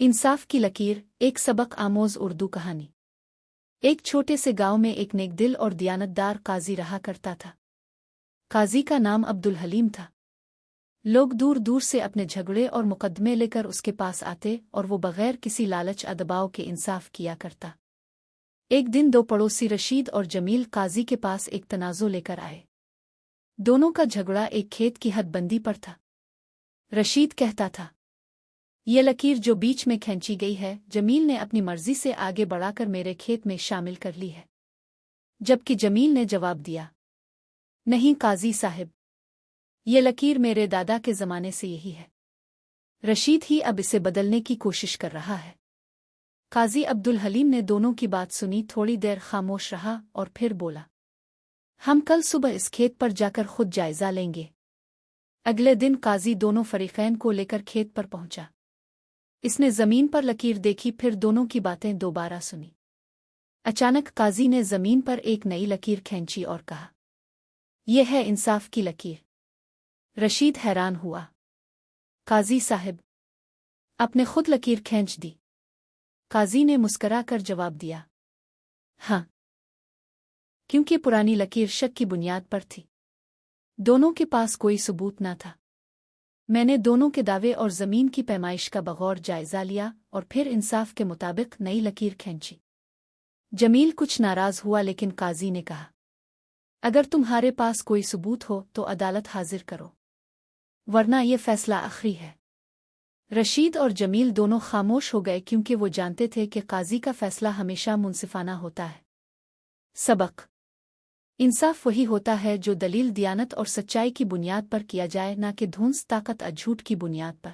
इंसाफ की लकीर एक सबक आमोज उर्दू कहानी। एक छोटे से गांव में एक नेकदिल और दियानतदार काजी रहा करता था। काजी का नाम अब्दुल हलीम था। लोग दूर दूर से अपने झगड़े और मुकदमे लेकर उसके पास आते और वो बगैर किसी लालच अदबाव के इंसाफ किया करता। एक दिन दो पड़ोसी रशीद और जमील काजी के पास एक तनाज़ो लेकर आए। दोनों का झगड़ा एक खेत की हदबंदी पर था। रशीद कहता था, ये लकीर जो बीच में खींची गई है, जमील ने अपनी मर्जी से आगे बढ़ाकर मेरे खेत में शामिल कर ली है। जबकि जमील ने जवाब दिया, नहीं काजी साहिब, ये लकीर मेरे दादा के ज़माने से यही है। रशीद ही अब इसे बदलने की कोशिश कर रहा है। काजी अब्दुल हलीम ने दोनों की बात सुनी, थोड़ी देर खामोश रहा और फिर बोला, हम कल सुबह इस खेत पर जाकर खुद जायजा लेंगे। अगले दिन काजी दोनों फरीकैन को लेकर खेत पर पहुंचा। इसने जमीन पर लकीर देखी, फिर दोनों की बातें दोबारा सुनी। अचानक काजी ने जमीन पर एक नई लकीर खींची और कहा, यह है इंसाफ की लकीर। रशीद हैरान हुआ, काजी साहिब, आपने खुद लकीर खींच दी? काजी ने मुस्करा कर जवाब दिया, हाँ, क्योंकि पुरानी लकीर शक की बुनियाद पर थी। दोनों के पास कोई सबूत न था। मैंने दोनों के दावे और जमीन की पैमाइश का बगौर जायजा लिया और फिर इंसाफ के मुताबिक नई लकीर खींची। जमील कुछ नाराज हुआ, लेकिन काजी ने कहा, अगर तुम्हारे पास कोई सबूत हो तो अदालत हाजिर करो, वरना यह फैसला आखिरी है। रशीद और जमील दोनों खामोश हो गए, क्योंकि वो जानते थे कि काजी का फैसला हमेशा मुंसिफाना होता है। सबक: इंसाफ वही होता है जो दलील, दियानत और सच्चाई की बुनियाद पर किया जाए, न कि धुंस, ताकत और झूठ की बुनियाद पर।